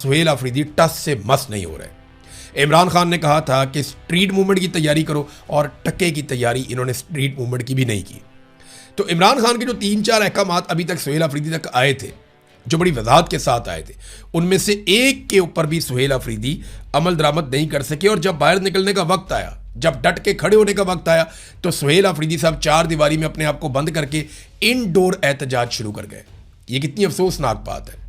सुहेल अफरीदी टस से मस नहीं हो रहे। इमरान खान ने कहा था कि स्ट्रीट मूवमेंट की तैयारी करो, और टक्के की तैयारी इन्होंने स्ट्रीट मूवमेंट की भी नहीं की। तो इमरान खान के जो 3-4 अहकामात अभी तक सुहेल अफरीदी तक आए थे, जो बड़ी वजाहत के साथ आए थे, उनमें से एक के ऊपर भी सुहेल अफरीदी अमल दरामद नहीं कर सके। और जब बाहर निकलने का वक्त आया, जब डट के खड़े होने का वक्त आया, तो सुहेल अफरीदी साहब 4 दीवारी में अपने आप को बंद करके इनडोर एहतजाज शुरू कर गए। ये कितनी अफसोसनाक बात है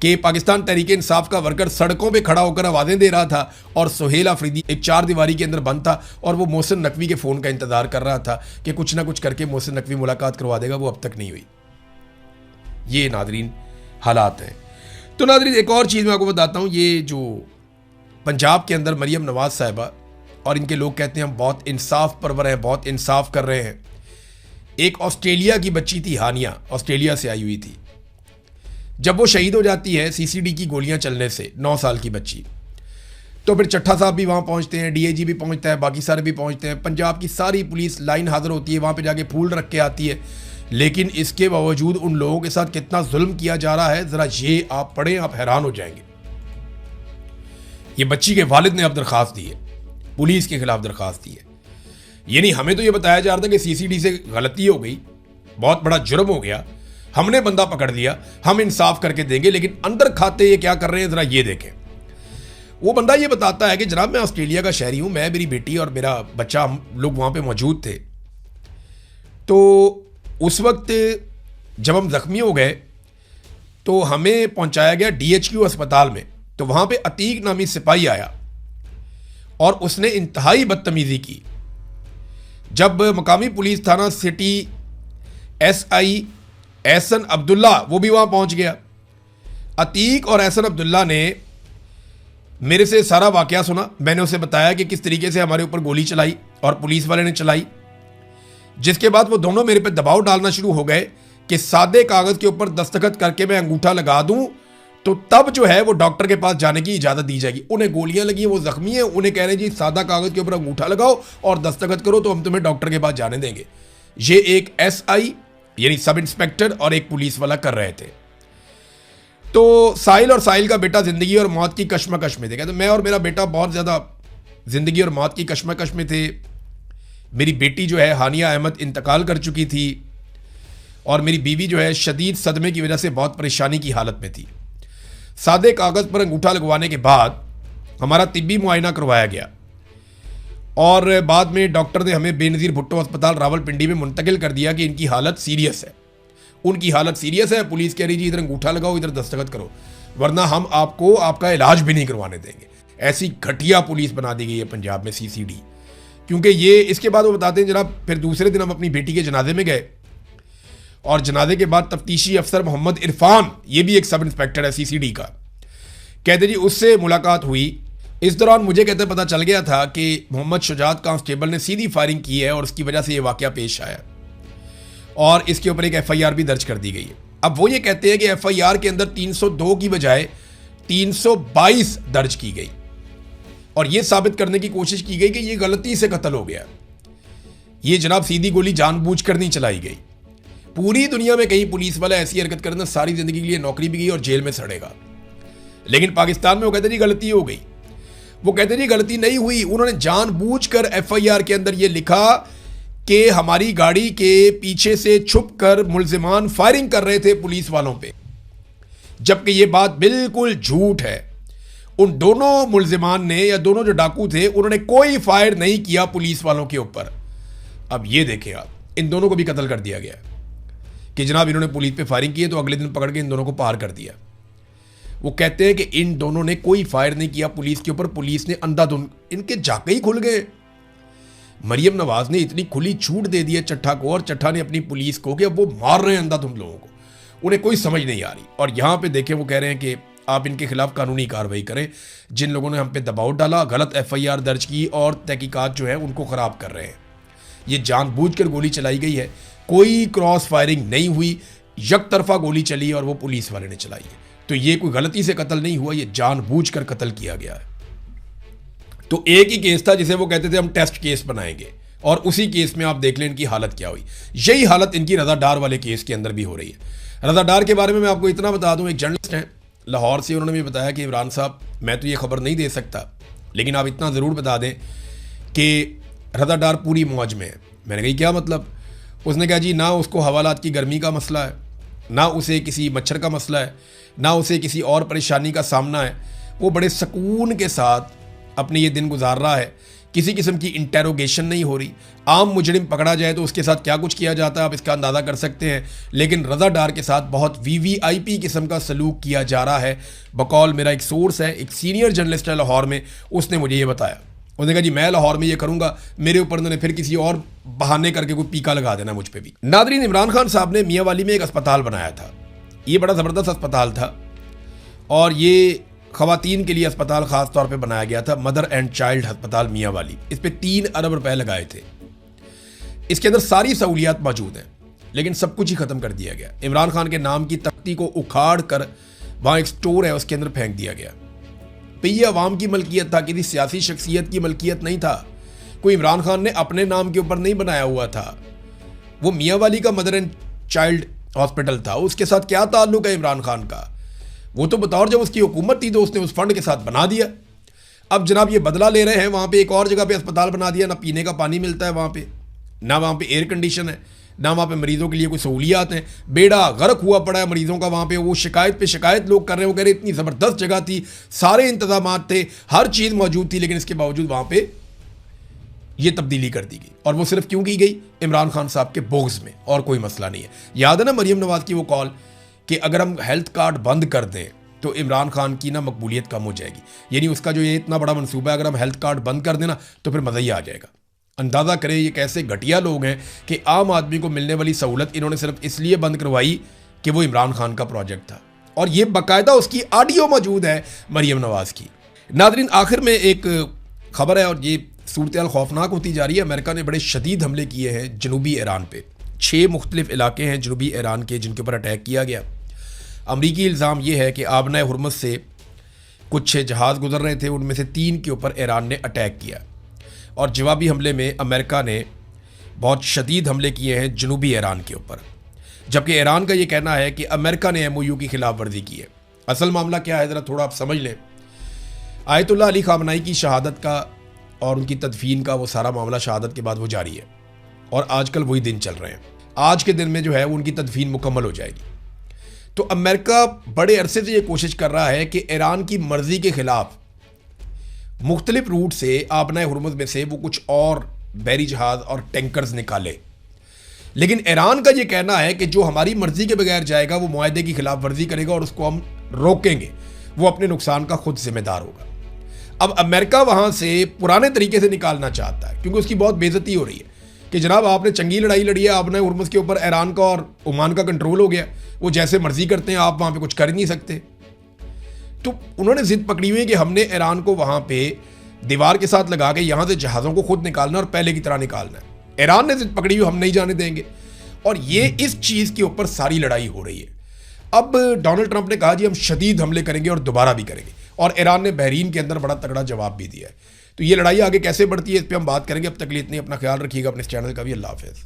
कि पाकिस्तान तहरीक-ए-इंसाफ का वर्कर सड़कों पे खड़ा होकर आवाज़ें दे रहा था और सुहेल अफरीदी एक 4 दीवारी के अंदर बंद था और वो मोहसिन नकवी के फ़ोन का इंतज़ार कर रहा था कि कुछ ना कुछ करके मोहसिन नकवी मुलाकात करवा देगा। वो अब तक नहीं हुई। ये नादरीन हालात हैं। तो नादरीन एक और चीज़ मैं आपको बताता हूँ। ये जो पंजाब के अंदर मरियम नवाज साहिबा और इनके लोग कहते हैं हम बहुत इंसाफ परवर हैं, बहुत इंसाफ कर रहे हैं। एक ऑस्ट्रेलिया की बच्ची थी हानिया, ऑस्ट्रेलिया से आई हुई थी। जब वो शहीद हो जाती है सीसीडी की गोलियां चलने से, 9 साल की बच्ची, तो फिर चट्ठा साहब भी वहाँ पहुँचते हैं, डीआईजी भी पहुँचता है, बाकी सारे भी पहुँचते हैं, पंजाब की सारी पुलिस लाइन हाजिर होती है, वहाँ पे जाके फूल रख के आती है। लेकिन इसके बावजूद उन लोगों के साथ कितना जुल्म किया जा रहा है, ज़रा ये आप पढ़ें, आप हैरान हो जाएंगे। ये बच्ची के वालिद ने अब दरख्वास्त दी है, पुलिस के खिलाफ दरख्वास्त दी है। यानी हमें तो ये बताया जा रहा था कि सीसीडी से गलती हो गई, बहुत बड़ा जुर्म हो गया, हमने बंदा पकड़ लिया, हम इंसाफ करके देंगे, लेकिन अंदर खाते ये क्या कर रहे हैं ज़रा ये देखें। वो बंदा ये बताता है कि जनाब मैं ऑस्ट्रेलिया का शहरी हूँ, मैं, मेरी बेटी और मेरा बच्चा, हम लोग वहाँ पे मौजूद थे। तो उस वक्त जब हम ज़ख्मी हो गए तो हमें पहुँचाया गया DHQ अस्पताल में। तो वहाँ पे अतीक नामी सिपाही आया और उसने इंतहाई बदतमीज़ी की। जब मकामी पुलिस थाना सिटी SI एहसन अब्दुल्ला वो भी वहाँ पहुँच गया। अतीक और एहसन अब्दुल्ला ने मेरे से सारा वाक़या सुना। मैंने उसे बताया कि किस तरीके से हमारे ऊपर गोली चलाई और पुलिस वाले ने चलाई, जिसके बाद वो दोनों मेरे पे दबाव डालना शुरू हो गए कि सादे कागज़ के ऊपर दस्तखत करके मैं अंगूठा लगा दूं तो तब जो है वो डॉक्टर के पास जाने की इजाज़त दी जाएगी। उन्हें गोलियां लगी हैं, वो ज़ख्मी हैं, उन्हें कह रहे हैं जी सादा कागज़ के ऊपर अंगूठा लगाओ और दस्तखत करो तो हम तुम्हें डॉक्टर के पास जाने देंगे। ये एक SI यानी सब इंस्पेक्टर और एक पुलिस वाला कर रहे थे। तो साहिल और साहिल का बेटा ज़िंदगी और मौत की कश्मकश में थे। कहते मैं और मेरा बेटा बहुत ज़्यादा ज़िंदगी और मौत की कश्मकश में थे। मेरी बेटी जो है हानिया अहमद इंतकाल कर चुकी थी और मेरी बीवी जो है शदीद सदमे की वजह से बहुत परेशानी की हालत में थी। सादे कागज़ पर अंगूठा लगवाने के बाद हमारा तिब्बी मुआयना करवाया गया और बाद में डॉक्टर ने हमें बेनज़ीर भुट्टो अस्पताल रावलपिंडी में मुंतकिल कर दिया कि इनकी हालत सीरियस है। उनकी हालत सीरियस है, पुलिस कह रही जी इधर अंगूठा लगाओ, इधर दस्तखत करो, वरना हम आपको आपका इलाज भी नहीं करवाने देंगे। ऐसी घटिया पुलिस बना दी गई है पंजाब में CCD। क्योंकि ये इसके बाद वो बताते हैं जनाब फिर दूसरे दिन हम अपनी बेटी के जनाजे में गए और जनाजे के बाद तफ्तीशी अफसर मोहम्मद इरफान, ये भी एक सब इंस्पेक्टर है CCD का, कहते जी उससे मुलाकात हुई। इस दौरान मुझे कहते पता चल गया था कि मोहम्मद शुजात कांस्टेबल ने सीधी फायरिंग की है और उसकी वजह से ये वाकया पेश आया और इसके ऊपर एक FIR भी दर्ज कर दी गई है। अब वो ये कहते हैं कि FIR के अंदर 302 की बजाय 322 दर्ज की गई और ये साबित करने की कोशिश की गई कि ये गलती से कत्ल हो गया। ये जनाब सीधी गोली जानबूझकर नहीं चलाई गई। पूरी दुनिया में कहीं पुलिस वाला ऐसी हरकत करना सारी जिंदगी के लिए नौकरी भी गई और जेल में सड़ेगा, लेकिन पाकिस्तान में वो कहते जी गलती हो गई। वो कहते जी गलती नहीं हुई, उन्होंने जानबूझकर FIR के अंदर ये लिखा कि हमारी गाड़ी के पीछे से छुपकर मुल्जिमान फायरिंग कर रहे थे पुलिस वालों पे, जबकि ये बात बिल्कुल झूठ है। उन दोनों मुल्जिमान ने या दोनों जो डाकू थे उन्होंने कोई फायर नहीं किया पुलिस वालों के ऊपर। अब ये देखें आप, इन दोनों को भी कत्ल कर दिया गया कि जनाब इन्होंने पुलिस पे फायरिंग की है तो अगले दिन पकड़ के इन दोनों को पार कर दिया। वो कहते हैं कि इन दोनों ने कोई फायर नहीं किया पुलिस के ऊपर, पुलिस ने अंधाधुंध, इनके जाके ही खुल गए। मरियम नवाज ने इतनी खुली छूट दे दी है चट्ठा को और चट्ठा ने अपनी पुलिस को कि अब वो मार रहे हैं अंधाधुंध लोगों को, उन्हें कोई समझ नहीं आ रही। और यहाँ पे देखें वो कह रहे हैं कि आप इनके खिलाफ कानूनी कार्रवाई करें, जिन लोगों ने हम पे दबाव डाला, गलत FIR दर्ज की और तहकीकात जो है उनको ख़राब कर रहे हैं। ये जानबूझकर गोली चलाई गई है, कोई क्रॉस फायरिंग नहीं हुई, एक तरफा गोली चली और वो पुलिस वाले ने चलाई है। तो ये कोई गलती से कत्ल नहीं हुआ, ये जानबूझकर कत्ल किया गया है। तो एक ही केस था जिसे वो कहते थे हम टेस्ट केस बनाएंगे और उसी केस में आप देख लें इनकी हालत क्या हुई। यही हालत इनकी रज़ा डार वाले केस के अंदर भी हो रही है। रज़ा डार के बारे में मैं आपको इतना बता दूं, एक जर्नलिस्ट हैं लाहौर से उन्होंने भी बताया कि इमरान साहब मैं तो ये खबर नहीं दे सकता, लेकिन आप इतना ज़रूर बता दें कि रज़ा डार पूरी मौज में है। मैंने कही क्या मतलब? उसने कहा जी ना उसको हवालात की गर्मी का मसला है, ना उसे किसी मच्छर का मसला है, ना उसे किसी और परेशानी का सामना है। वो बड़े सुकून के साथ अपने ये दिन गुजार रहा है, किसी किस्म की इंटेरोगेशन नहीं हो रही। आम मुजरिम पकड़ा जाए तो उसके साथ क्या कुछ किया जाता है आप इसका अंदाज़ा कर सकते हैं, लेकिन रज़ा डार के साथ बहुत वीवीआईपी किस्म का सलूक किया जा रहा है। बकौल मेरा एक सोर्स है, एक सीनियर जर्नलिस्ट है लाहौर में, उसने मुझे ये बताया। उसने कहा जी मैं लाहौर में ये करूंगा, मेरे ऊपर उन्होंने फिर किसी और बहाने करके कोई पीका लगा देना मुझ पर भी। नादरीन, इमरान खान साहब ने मियाँ वाली में एक अस्पताल बनाया था। ये बड़ा ज़बरदस्त अस्पताल था और ये ख़वातीन के लिए अस्पताल ख़ास तौर पे बनाया गया था, मदर एंड चाइल्ड अस्पताल मियाँ वाली। इस पे 3 अरब रुपए लगाए थे। इसके अंदर सारी सहूलियात मौजूद हैं, लेकिन सब कुछ ही ख़त्म कर दिया गया। इमरान खान के नाम की तख्ती को उखाड़ कर वहाँ एक स्टोर है उसके अंदर फेंक दिया गया। तो ये अवाम की मलकियत था, किसी सियासी शख्सियत की मलकियत नहीं था। कोई इमरान खान ने अपने नाम के ऊपर नहीं बनाया हुआ था। वो मियाँ वाली का मदर एंड चाइल्ड हॉस्पिटल था, उसके साथ क्या ताल्लुक है इमरान खान का? वो तो बतौर जब उसकी हुकूमत थी तो उसने उस फंड के साथ बना दिया। अब जनाब ये बदला ले रहे हैं, वहाँ पे एक और जगह पे अस्पताल बना दिया, ना पीने का पानी मिलता है वहाँ पे, ना वहाँ पे एयर कंडीशन है, ना वहाँ पे मरीजों के लिए कोई सहूलियात हैं। बेड़ा गर्क हुआ पड़ा है मरीजों का वहाँ पे। वो शिकायत पे शिकायत लोग कर रहे हैं, वो कह रहे इतनी ज़बरदस्त जगह थी, सारे इंतजामात थे, हर चीज़ मौजूद थी, लेकिन इसके बावजूद वहाँ पे ये तब्दीली कर दी गई। और वो सिर्फ क्यों की गई? इमरान खान साहब के बोग्स में, और कोई मसला नहीं है। याद है ना मरीम नवाज की वो कॉल कि अगर हम हेल्थ कार्ड बंद कर दें तो इमरान खान की ना मकबूलियत कम हो जाएगी। यानी उसका जो ये इतना बड़ा मनसूबा है, अगर हम हेल्थ कार्ड बंद कर देना तो फिर मज़ा ही आ जाएगा। अंदाज़ा करें ये कैसे घटिया लोग हैं कि आम आदमी को मिलने वाली सहूलत इन्होंने सिर्फ इसलिए बंद करवाई कि वो इमरान खान का प्रोजेक्ट था। और ये बाकायदा उसकी ऑडियो मौजूद है मरीम नवाज की। नादरीन, आखिर में एक खबर है और ये सूरत खौफनाक होती जा रही है। अमेरिका ने बड़े शदीद हमले किए हैं जनूबी ईरान पे। 6 मुख्तलिफ इलाके हैं जनूबी ईरान के जिनके ऊपर अटैक किया गया। अमरीकी इल्ज़ाम यह है कि आबना हुरमुज़ से कुछ जहाज़ गुजर रहे थे, उनमें से 3 के ऊपर ईरान ने अटैक किया और जवाबी हमले में अमेरिका ने बहुत शदीद हमले किए हैं जनूबी ईरान के ऊपर। जबकि ईरान का ये कहना है कि अमेरिका ने MOU की खिलाफ वर्जी की है। असल मामला क्या है ज़रा थोड़ा आप समझ लें। आयतुल्लाह अली ख़ामनेई की शहादत का और उनकी तदफीन का वो सारा मामला शहादत के बाद वो जारी है और आजकल वही दिन चल रहे हैं। आज के दिन में जो है वो उनकी तदफीन मुकम्मल हो जाएगी। तो अमेरिका बड़े अरसे से ये कोशिश कर रहा है कि ईरान की मर्ज़ी के ख़िलाफ़ मुख्तलिफ रूट से आबना हुरमुज़ में से वो कुछ और बहरी जहाज़ और टैंकर्स निकाले। लेकिन ईरान का ये कहना है कि जो हमारी मर्ज़ी के बगैर जाएगा वो मुआहदे की खिलाफ वर्जी करेगा और उसको हम रोकेंगे, वो अपने नुकसान का खुद जिम्मेदार होगा। अब अमेरिका वहाँ से पुराने तरीके से निकालना चाहता है क्योंकि उसकी बहुत बेइज्जती हो रही है कि जनाब आपने चंगी लड़ाई लड़ी है, आबना हुरमुज़ के ऊपर ईरान का और ओमान का कंट्रोल हो गया, वो जैसे मर्जी करते हैं, आप वहाँ पे कुछ कर ही नहीं सकते। तो उन्होंने जिद पकड़ी हुई है कि हमने ईरान को वहाँ पे दीवार के साथ लगा के यहाँ से जहाज़ों को खुद निकालना और पहले की तरह निकालना है। ईरान ने जिद पकड़ी हुई, हम नहीं जाने देंगे। और ये इस चीज़ के ऊपर सारी लड़ाई हो रही है। अब डोनाल्ड ट्रंप ने कहा जी हम शदीद हमले करेंगे और दोबारा भी करेंगे, और ईरान ने बहरीन के अंदर बड़ा तगड़ा जवाब भी दिया है। तो ये लड़ाई आगे कैसे बढ़ती है इस पर हम बात करेंगे। अब तक के लिए इतनी, अपना ख्याल रखिएगा, अपने इस चैनल का भी। अल्लाह हाफ़िज़।